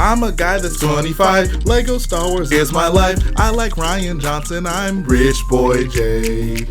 I'm a guy that's 25. Lego Star Wars is my life. I like Rian Johnson. I'm Rich Boy J.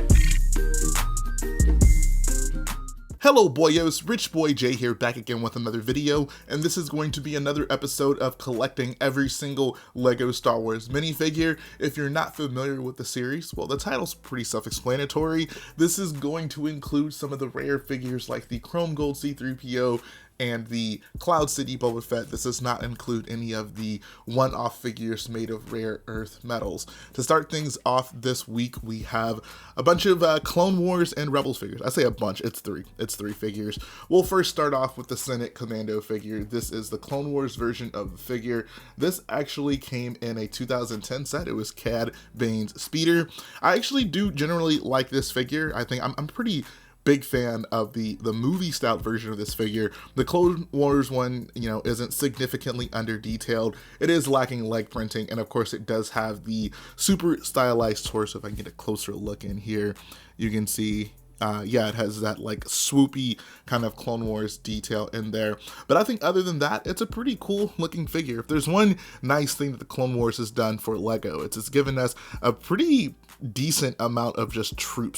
Hello boyos, Rich Boy J here, back again with another video, and this is going to be another episode of collecting every single Lego Star Wars minifigure. If you're not familiar with the series, well, the title's pretty self-explanatory. This is going to include some of the rare figures like the Chrome Gold C-3PO and the Cloud City Boba Fett. This does not include any of the one-off figures made of rare earth metals. To start things off this week, we have a bunch of Clone Wars and Rebels figures. I say a bunch, it's three figures. We'll first start off with the Senate Commando figure. This is the Clone Wars version of the figure. This actually came in a 2010 set. It was Cad Bane's Speeder. I actually do generally like this figure. I think I'm pretty big fan of the movie style version of this figure. The Clone Wars one, isn't significantly under detailed. It is lacking leg printing, and of course it does have the super stylized torso. If I can get a closer look in here, you can see it has that like swoopy kind of Clone Wars detail in there. But I think other than that, it's a pretty cool looking figure. If there's one nice thing that the Clone Wars has done for Lego, it's given us a pretty decent amount of just troop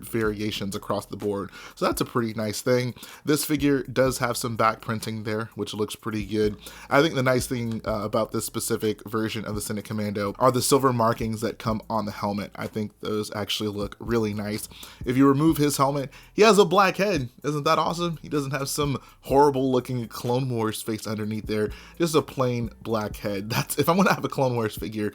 variations across the board. So that's a pretty nice thing. This figure does have some back printing there, which looks pretty good. I think the nice thing about this specific version of the Senate Commando are the silver markings that come on the helmet. I think those actually look really nice. If you remove his helmet, he has a black head. Isn't that awesome? He doesn't have some horrible looking Clone Wars face underneath there, just a plain black head. That's, if I want to have a Clone Wars figure,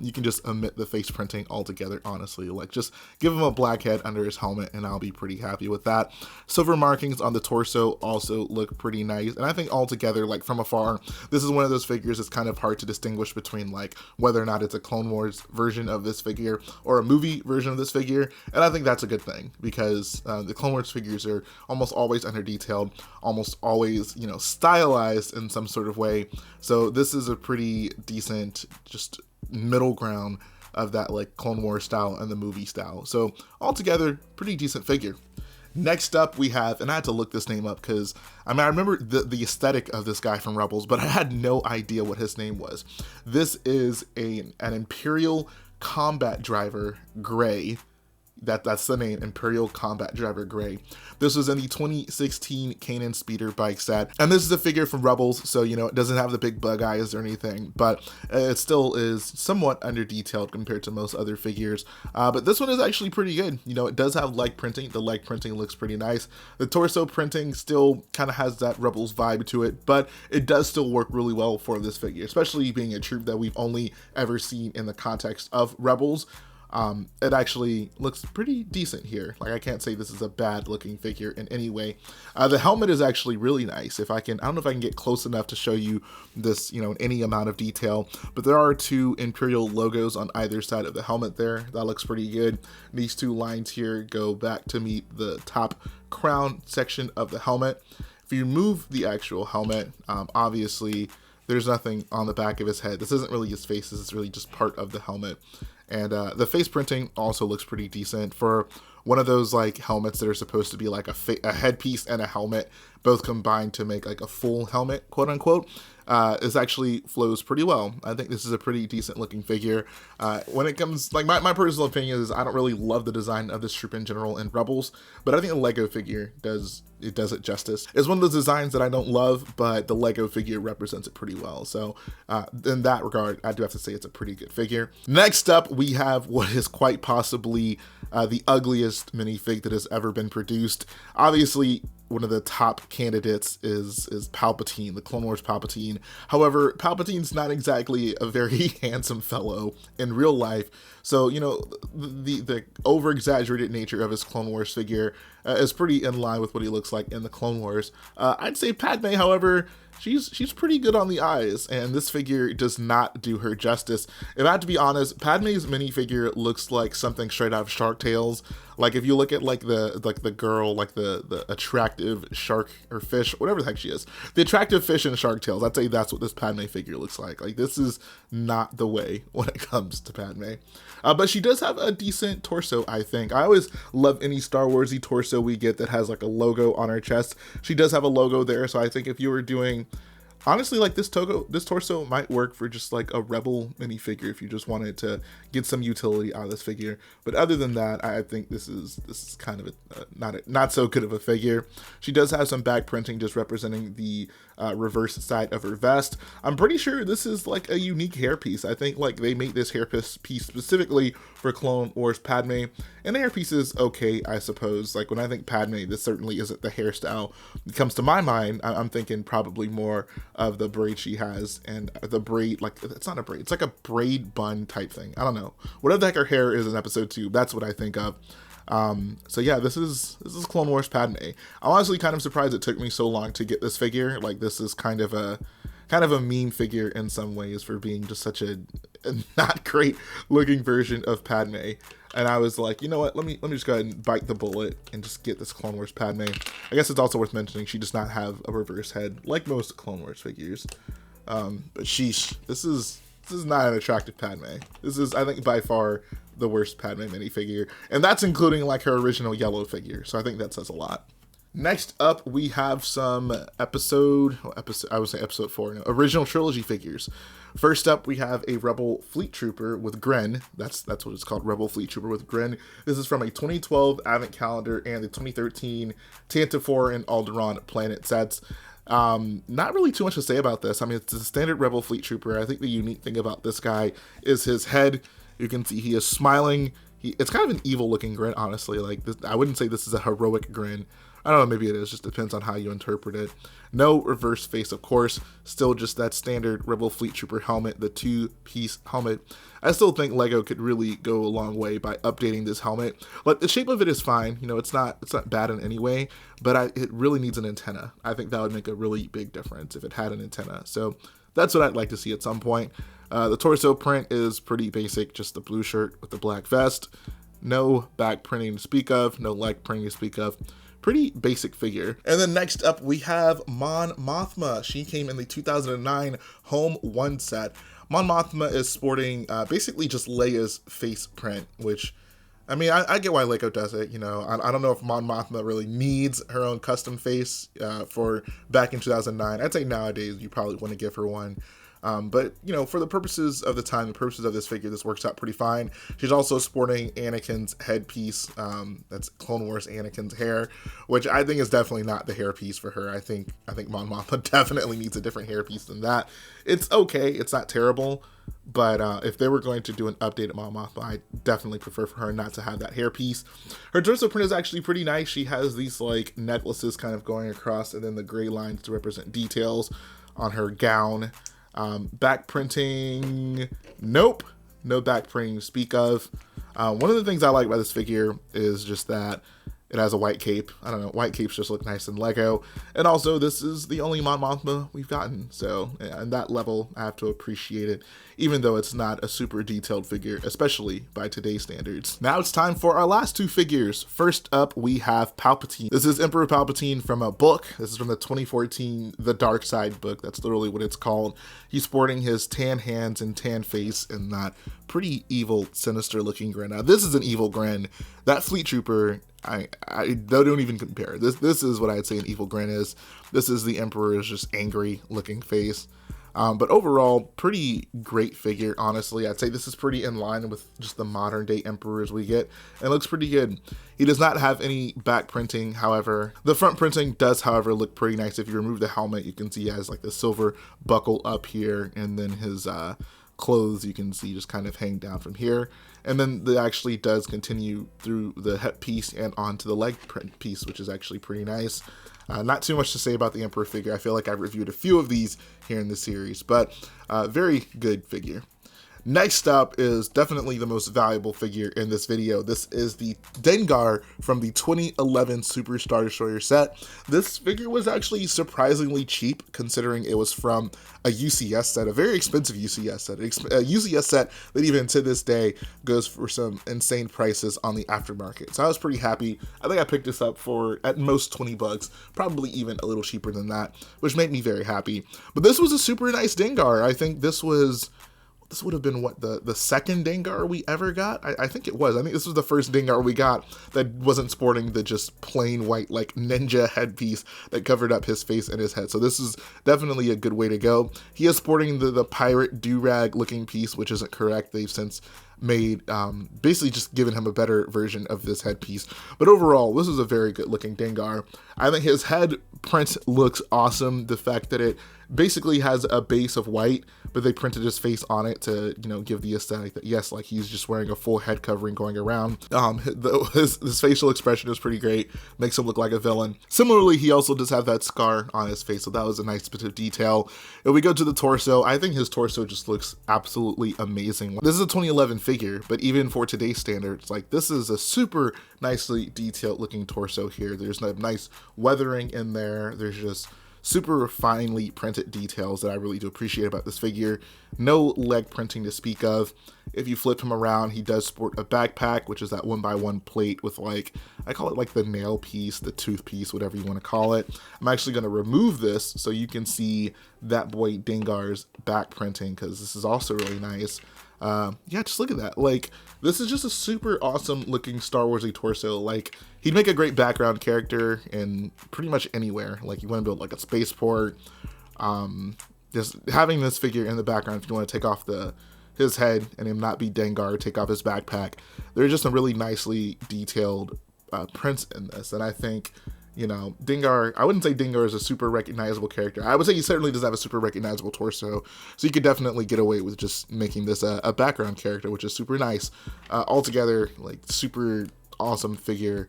you can just omit the face printing altogether, honestly. Like, just give him a black head under his helmet and I'll be pretty happy with that. Silver markings on the torso also look pretty nice, and I think altogether, like from afar, this is one of those figures that's kind of hard to distinguish between like whether or not it's a Clone Wars version of this figure or a movie version of this figure, and I think that's a good thing, because the Clone Wars figures are almost always under detailed, almost always, stylized in some sort of way. So this is a pretty decent, just middle ground of that like Clone Wars style and the movie style. So altogether, pretty decent figure. Next up we have, and I had to look this name up because I remember the aesthetic of this guy from Rebels, but I had no idea what his name was. This is an Imperial Combat Driver Gray. That's the name, Imperial Combat Driver Gray. This was in the 2016 Kanan Speeder bike set, and this is a figure from Rebels, so it doesn't have the big bug eyes or anything, but it still is somewhat under detailed compared to most other figures. But this one is actually pretty good. It does have leg printing. The leg printing looks pretty nice. The torso printing still kind of has that Rebels vibe to it, but it does still work really well for this figure, especially being a troop that we've only ever seen in the context of Rebels. It actually looks pretty decent here. Like, I can't say this is a bad looking figure in any way. The helmet is actually really nice. I don't know if I can get close enough to show you this, in any amount of detail, but there are two Imperial logos on either side of the helmet there. That looks pretty good. These two lines here go back to meet the top crown section of the helmet. If you remove the actual helmet, obviously there's nothing on the back of his head. This isn't really his face. This is really just part of the helmet. And the face printing also looks pretty decent for one of those like helmets that are supposed to be like a headpiece and a helmet, both combined to make like a full helmet, quote unquote. This actually flows pretty well. I think this is a pretty decent looking figure. When it comes, like my personal opinion is I don't really love the design of this troop in general in Rebels, but I think the Lego figure does it justice. It's one of those designs that I don't love, but the Lego figure represents it pretty well. So in that regard, I do have to say it's a pretty good figure. Next up, we have what is quite possibly the ugliest minifig that has ever been produced. Obviously, one of the top candidates is Palpatine, the Clone Wars Palpatine. However, Palpatine's not exactly a very handsome fellow in real life. So, the over-exaggerated nature of his Clone Wars figure is pretty in line with what he looks like in the Clone Wars. I'd say Padmé, however, she's pretty good on the eyes, and this figure does not do her justice. If I have to be honest, Padmé's minifigure looks like something straight out of Shark Tales. Like, if you look at like the girl, like the attractive shark or fish, whatever the heck she is, the attractive fish in Shark Tales, I'd say that's what this Padmé figure looks like. Like, this is not the way when it comes to Padmé. But she does have a decent torso, I think. I always love any Star Wars-y torso we get that has like a logo on her chest. She does have a logo there, so I think if you were doing Honestly, like this torso might work for just like a rebel minifigure if you just wanted to get some utility out of this figure. But other than that, I think this is kind of not so good of a figure. She does have some back printing just representing the reverse side of her vest. I'm pretty sure this is like a unique hairpiece. I think like they made this hairpiece specifically for Clone Wars Padmé, and the hairpiece is okay, I suppose. Like when I think Padmé, this certainly isn't the hairstyle that comes to my mind. I'm thinking probably more of the braid she has, and the braid, like it's not a braid, it's like a braid bun type thing. I don't know, whatever the heck her hair is in episode 2, that's what I think of. So yeah, this is Clone Wars Padmé. I'm honestly kind of surprised it took me so long to get this figure. Like this is kind of a meme figure in some ways for being just such a not great looking version of Padmé. And I was like, you know what, let me just go ahead and bite the bullet and just get this Clone Wars Padmé. I guess it's also worth mentioning she does not have a reverse head like most Clone Wars figures. But sheesh, this is not an attractive Padmé. This is, I think, by far the worst Padmé minifigure, and that's including like her original yellow figure. So I think that says a lot. Next up, we have some episode 4, no, original trilogy figures. First up, we have a Rebel Fleet Trooper with Gren. That's what it's called, Rebel Fleet Trooper with Gren. This is from a 2012 Advent Calendar and the 2013 Tantive and Alderaan planet sets. Not really too much to say about this. I mean, it's a standard Rebel Fleet Trooper. I think the unique thing about this guy is his head. You can see he is smiling. It's kind of an evil looking grin, honestly. Like this, I wouldn't say this is a heroic grin. I don't know, maybe it is, just depends on how you interpret it. No reverse face, of course, still just that standard Rebel Fleet Trooper helmet, the 2-piece helmet. I still think LEGO could really go a long way by updating this helmet. Like, the shape of it is fine, you know, it's not bad in any way, but it really needs an antenna. I think that would make a really big difference if it had an antenna. So that's what I'd like to see at some point. The torso print is pretty basic, just the blue shirt with the black vest. No back printing to speak of, no leg printing to speak of. Pretty basic figure. And then next up, we have Mon Mothma. She came in the 2009 Home 1 set. Mon Mothma is sporting basically just Leia's face print, which, I mean, I get why LEGO does it, you know. I don't know if Mon Mothma really needs her own custom face for back in 2009. I'd say nowadays you probably want to give her one. But, you know, for the purposes of the time, the purposes of this figure, this works out pretty fine. She's also sporting Anakin's headpiece. That's Clone Wars Anakin's hair, which I think is definitely not the hairpiece for her. I think Mon Mothma definitely needs a different hairpiece than that. It's okay. It's not terrible. But if they were going to do an update at Mon Mothma, I definitely prefer for her not to have that hairpiece. Her torso print is actually pretty nice. She has these like necklaces kind of going across, and then the gray lines to represent details on her gown. Back printing, nope, no back printing to speak of. One of the things I like about this figure is just that it has a white cape. I don't know, white capes just look nice in LEGO. And also, this is the only Mon Mothma we've gotten. So, on that level, I have to appreciate it, even though it's not a super detailed figure, especially by today's standards. Now it's time for our last two figures. First up, we have Palpatine. This is Emperor Palpatine from a book. This is from the 2014 The Dark Side book. That's literally what it's called. He's sporting his tan hands and tan face and that pretty evil, sinister looking grin. Now, this is an evil grin. That Fleet Trooper, I don't even compare. This is what I'd say an evil grin is. This is the Emperor's just angry looking face. But overall, pretty great figure, honestly. I'd say this is pretty in line with just the modern day Emperors we get, and looks pretty good. He does not have any back printing, however. The front printing does, however, look pretty nice. If you remove the helmet, you can see he has like the silver buckle up here, and then his clothes you can see just kind of hang down from here. And then it actually does continue through the head piece and onto the leg print piece, which is actually pretty nice. Not too much to say about the Emperor figure. I feel like I've reviewed a few of these here in the series, but very good figure. Next up is definitely the most valuable figure in this video. This is the Dengar from the 2011 Super Star Destroyer set. This figure was actually surprisingly cheap considering it was from a UCS set, a very expensive UCS set. A UCS set that even to this day goes for some insane prices on the aftermarket. So I was pretty happy. I think I picked this up for at most 20 bucks, probably even a little cheaper than that, which made me very happy. But this was a super nice Dengar. I think this was this would have been what, the second Dengar we ever got? I think it was. I think this was the first Dengar we got that wasn't sporting the just plain white like ninja headpiece that covered up his face and his head. So this is definitely a good way to go. He is sporting the pirate do-rag looking piece, which isn't correct. They've since made basically just given him a better version of this headpiece. But overall, this is a very good looking Dengar. I think his head print looks awesome. The fact that it basically has a base of white, but they printed his face on it to, you know, give the aesthetic that yes, like he's just wearing a full head covering going around. His facial expression is pretty great, makes him look like a villain. Similarly, he also does have that scar on his face, so that was a nice bit of detail. If we go to the torso, I think his torso just looks absolutely amazing. This is a 2011 figure, but even for today's standards, like this is a super nicely detailed looking torso here. There's a nice weathering in there. There's just super finely printed details that I really do appreciate about this figure. No leg printing to speak of. If you flip him around, he does sport a backpack, which is that 1x1 plate with like, I call it like the nail piece, the tooth piece, whatever you want to call it. I'm actually going to remove this so you can see that boy Dengar's back printing, because this is also really nice. Yeah, just look at that. Like, this is just a super awesome looking Star Warsy torso. Like, he'd make a great background character in pretty much anywhere. Like, you want to build like a spaceport. Just having this figure in the background, if you want to take off his head and him not be Dengar, take off his backpack. There's just some really nicely detailed prints in this, and I think, you know, Dengar, I wouldn't say Dengar is a super recognizable character. I would say he certainly does have a super recognizable torso, so you could definitely get away with just making this a background character, which is super nice. Altogether, like, super awesome figure.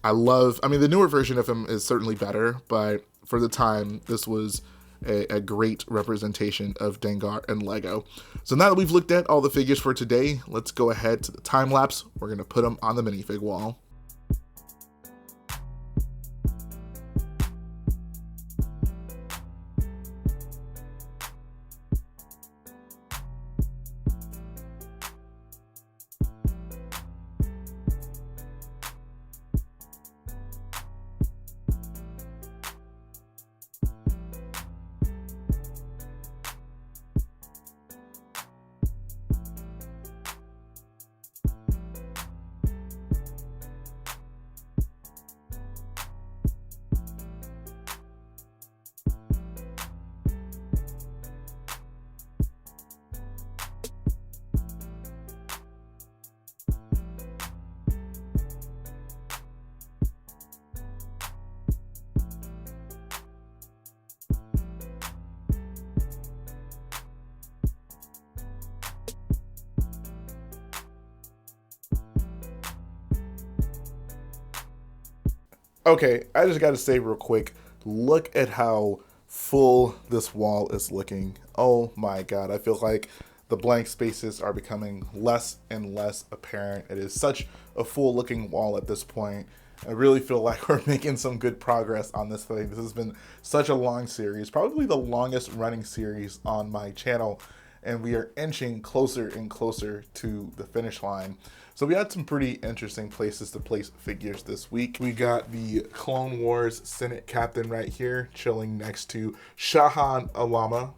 I mean, the newer version of him is certainly better, but for the time, this was a great representation of Dengar and Lego. So now that we've looked at all the figures for today, let's go ahead to the time lapse. We're going to put them on the minifig wall. Okay, I just gotta say real quick, look at how full this wall is looking. Oh my god, I feel like the blank spaces are becoming less and less apparent. It is such a full looking wall at this point. I really feel like we're making some good progress on this thing. This has been such a long series, probably the longest running series on my channel, and we are inching closer and closer to the finish line. So we had some pretty interesting places to place figures this week. We got the Clone Wars Senate Captain right here, chilling next to Shahan Alama.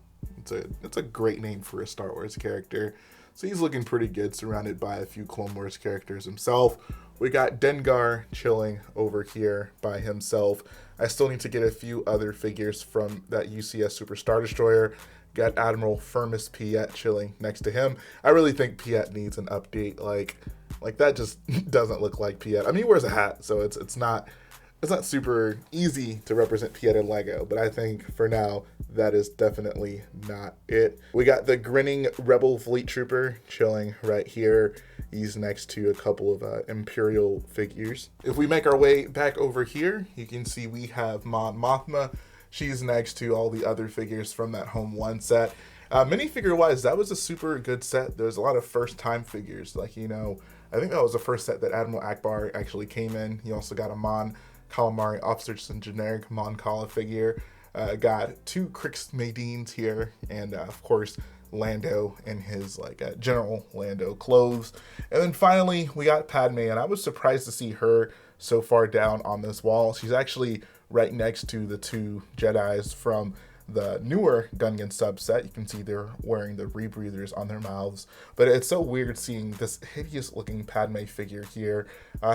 It's a great name for a Star Wars character. So he's looking pretty good, surrounded by a few Clone Wars characters himself. We got Dengar chilling over here by himself. I still need to get a few other figures from that UCS Super Star Destroyer. Got Admiral Firmus Piet chilling next to him. I really think Piet needs an update. Like that just doesn't look like Piet. I mean, he wears a hat, so it's not super easy to represent Piet in Lego, but I think for now that is definitely not it. We got the grinning Rebel Fleet Trooper chilling right here. He's next to a couple of Imperial figures. If we make our way back over here, you can see we have Mon Mothma. She's next to all the other figures from that Home 1 set. Minifigure wise, that was a super good set. There's a lot of first time figures. Like, you know, I think that was the first set that Admiral Akbar actually came in. He also got a Mon Calamari officer, just a generic Mon Cala figure. Got two Crix Madines here, and of course Lando in his General Lando clothes. And then finally we got Padme, and I was surprised to see her so far down on this wall. She's actually right next to the two Jedis from the newer Gungan subset. You can see they're wearing the rebreathers on their mouths, but it's so weird seeing this hideous looking Padme figure here,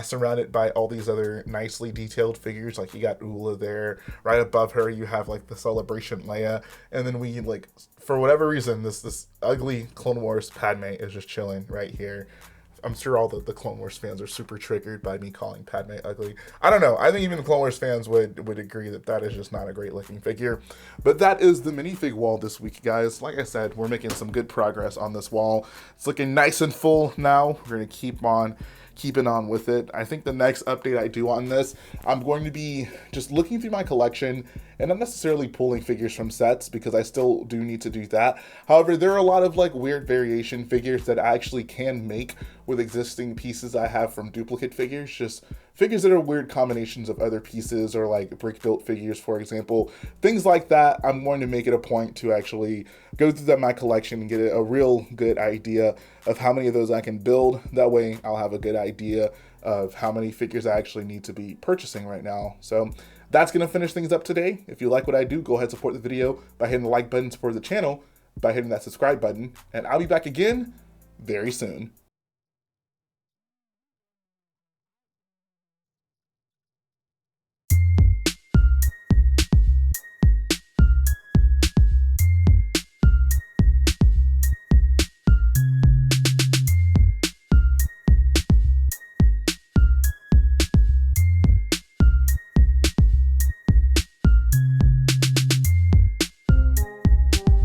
surrounded by all these other nicely detailed figures. Like you got Ula there, right above her you have like the Celebration Leia, and then we like, for whatever reason, this ugly Clone Wars Padme is just chilling right here. I'm sure all the Clone Wars fans are super triggered by me calling Padme ugly. I don't know. I think even the Clone Wars fans would agree that that is just not a great looking figure. But that is the minifig wall this week, guys. Like I said, we're making some good progress on this wall. It's looking nice and full now. We're going to keep on keeping on with it. I think the next update I do on this, I'm going to be just looking through my collection and not necessarily pulling figures from sets, because I still do need to do that. However, there are a lot of like weird variation figures that I actually can make with existing pieces I have from duplicate figures, just figures that are weird combinations of other pieces, or like brick built figures, for example. Things like that, I'm going to make it a point to actually go through my collection and get a real good idea of how many of those I can build. That way I'll have a good idea of how many figures I actually need to be purchasing right now. So that's going to finish things up today. If you like what I do, go ahead and support the video by hitting the like button, support the channel by hitting that subscribe button, and I'll be back again very soon.